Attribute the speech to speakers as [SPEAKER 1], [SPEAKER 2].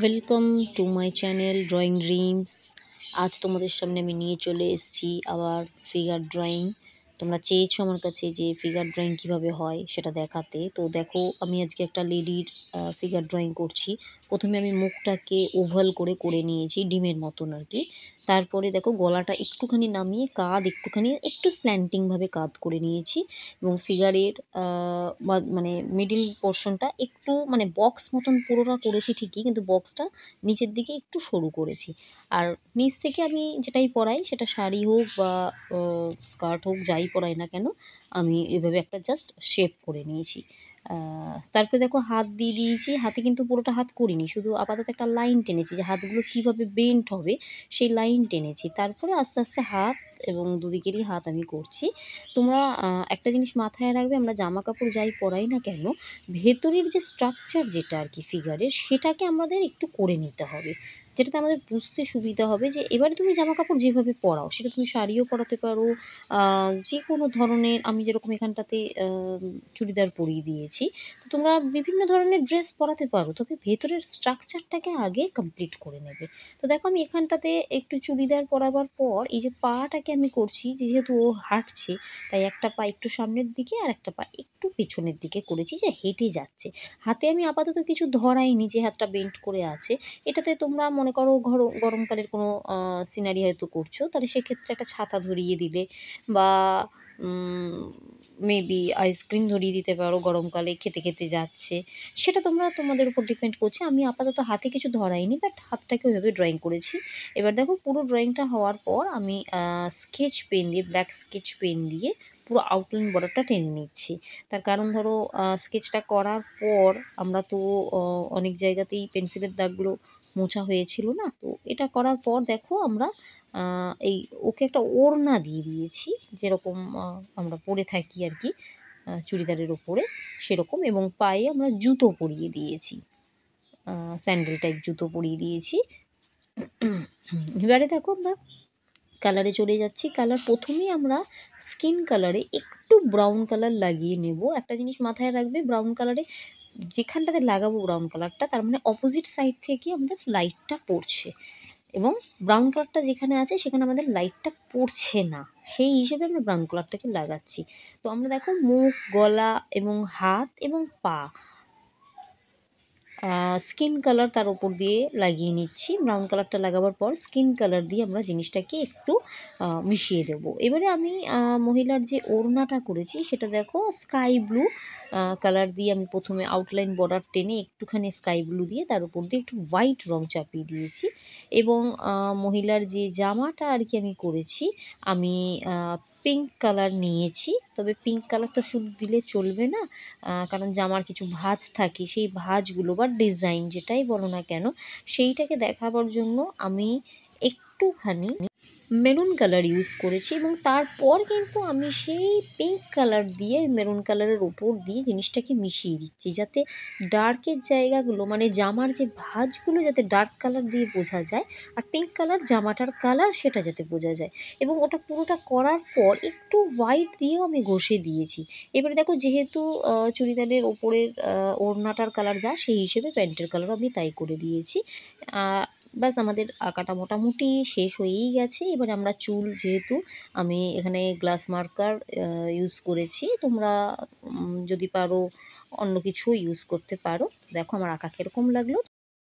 [SPEAKER 1] Welcome to my channel drawing dreams. আজ তোমাদের সামনে আমি নিয়ে চলে এসেছি আবার ফিগার ড্রয়িং। তোমরা চেয়েছো আমার কাছে যে ফিগার ড্রয়িং কিভাবে হয় সেটা দেখাতে। তো দেখো, আমি আজকে একটা লেডির ফিগার ড্রয়িং করছি। প্রথমে আমি মুখটাকে ওভাল করে নিয়েছি, ডিমের মতন আর কি। তারপরে দেখো, গলাটা একটুখানি নামিয়ে কাঁধ একটু স্ল্যান্টিংভাবে কাঁধ করে নিয়েছি, এবং ফিগারের মানে মিডিল পোর্শনটা একটু মানে বক্স মতন পুরোটা করেছি ঠিকই, কিন্তু বক্সটা নিচের দিকে একটু সরু করেছি। আর নিচ থেকে আমি যেটাই পরাই, সেটা শাড়ি হোক বা স্কার্ট হোক, যাই পরাই না কেন, আমি এভাবে একটা জাস্ট শেপ করে নিয়েছি। তারপরে দেখো, হাত দিয়ে দিয়েছি। হাতে কিন্তু পুরোটা হাত করিনি, শুধু আপাতত একটা লাইন টেনেছি যে হাতগুলো কীভাবে বেন্ট হবে সেই লাইন টেনেছি। তারপরে আস্তে আস্তে হাত এবং দুদিকেরই হাত আমি করছি। তোমরা একটা জিনিস মাথায় রাখবে, আমরা জামা কাপড় যাই পরাই না কেন, ভেতরের যে স্ট্রাকচার যেটা আর কি ফিগারের, সেটাকে আমাদের একটু করে নিতে হবে, যেটাতে আমাদের বুঝতে সুবিধা হবে যে এবারে তুমি জামা কাপড় যেভাবে পরাও, সেটা তুমি শাড়িও পরাতে পারো, যে কোনো ধরনের। আমি যেরকম এখানটাতে চুড়িদার পরিয়ে দিয়েছি, তো তোমরা বিভিন্ন ধরনের ড্রেস পরাতে পারো, তবে ভেতরের স্ট্রাকচারটাকে আগে কমপ্লিট করে নেবে। তো দেখো, আমি এখানটাতে একটু চুড়িদার পরাবার পর এই যে পাটাকে আমি করছি, যেহেতু ও হাঁটছে, তাই একটা পা একটু সামনের দিকে আর একটা পা একটু পেছনের দিকে করেছি, যে হেঁটে যাচ্ছে। হাতে আমি আপাতত কিছু ধরাইনি, যে হাতটা বেন্ট করে আছে। এটাতে তোমরা মনে করো গরমকালের কোনো সিনারি হয়তো করছো, তাহলে সেক্ষেত্রে একটা ছাতা ধরিয়ে দিলে, বা মেবি আইসক্রিম ধরিয়ে দিতে পারো, গরমকালে খেতে যাচ্ছে। সেটা তোমাদের উপর ডিপেন্ড করছে। আমি আপাতত হাতে কিছু ধরাইনি, বাট হাতটাকে ওইভাবে ড্রয়িং করেছি। এবার দেখো, পুরো ড্রয়িংটা হওয়ার পর আমি স্কেচ পেন দিয়ে, ব্ল্যাক স্কেচ পেন দিয়ে পুরো আউটলাইন বর্ডারটা টেনে নিচ্ছি। তার কারণ ধরো, স্কেচটা করার পর আমরা তো অনেক জায়গাতেই পেন্সিলের দাগগুলো মোছা হয়েছিল না, তো এটা করার পর দেখো আমরা এই ওকে একটা ওড়না দিয়ে দিয়েছি, যেরকম আমরা পরে থাকি আর কি চুড়িদারের ওপরে, সেরকম। এবং পায়ে আমরা জুতো পরিয়ে দিয়েছি, স্যান্ডেল টাইপ জুতো পরিয়ে দিয়েছি। এবারে দেখো, আমরা কালারে চলে যাচ্ছি। কালার প্রথমেই আমরা স্কিন কালারে একটু ব্রাউন কালার লাগিয়ে নেব। একটা জিনিস মাথায় রাখবে, ব্রাউন কালারে যেখানটাতে লাগাবো ব্রাউন কালারটা, তার মানে অপোজিট সাইড থেকে আমাদের লাইটটা পড়ছে, এবং ব্রাউন কালারটা যেখানে আছে সেখানে আমাদের লাইটটা পড়ছে না, সেই হিসেবে আমরা ব্রাউন কালারটাকে লাগাচ্ছি। তো আমরা দেখো, মুখ, গলা এবং হাত এবং পা স্কিন কালার তার ওপর দিয়ে লাগিয়ে নিচ্ছি। ব্রাউন কালারটা লাগাবার পর স্কিন কালার দিয়ে আমরা জিনিসটাকে একটু মিশিয়ে দেবো। এবারে আমি মহিলার যে ওড়নাটা করেছি, সেটা দেখো স্কাই ব্লু কালার দিয়ে আমি প্রথমে আউটলাইন বর্ডার টেনে একটুখানি স্কাই ব্লু দিয়ে তার উপর দিয়ে একটু হোয়াইট রং চাপিয়ে দিয়েছি। এবং মহিলার যে জামাটা আর কি আমি করেছি, আমি পিঙ্ক কালার নিয়েছি। তবে পিঙ্ক কালার তো শুধু দিলে চলবে না, কারণ জামার কিছু ভাঁজ থাকে, সেই ভাঁজগুলো বা ডিজাইন যেটাই বলো না কেন, সেইটাকে দেখাবার জন্য আমি একটুখানি মেরুন কালার ইউজ করেছি। এবং তারপর কিন্তু আমি সেই পিঙ্ক কালার দিয়ে মেরুন কালারের ওপর দিয়ে জিনিসটাকে মিশিয়ে দিচ্ছি, যাতে ডার্কের জায়গাগুলো, মানে জামার যে ভাঁজগুলো, যাতে ডার্ক কালার দিয়ে বোঝা যায়, আর পিঙ্ক কালার জামাটার কালার সেটা যাতে বোঝা যায়। এবং ওটা পুরোটা করার পর একটু হোয়াইট দিয়েও আমি ঘষে দিয়েছি। এবারে দেখো, যেহেতু চুড়িদারের ওপরের ওড়নাটার কালার যা, সেই হিসেবে প্যান্টের কালারও আমি তাই করে দিয়েছি। ব্যাস, আমাদের আঁকাটা মোটামুটি শেষ হয়েই গেছে। এবার আমরা চুল, যেহেতু আমি এখানে গ্লাস মার্কার ইউজ করেছি, তোমরা যদি পারো অন্য কিছুও ইউজ করতে পারো। দেখো আমার আঁকা কীরকম লাগলো।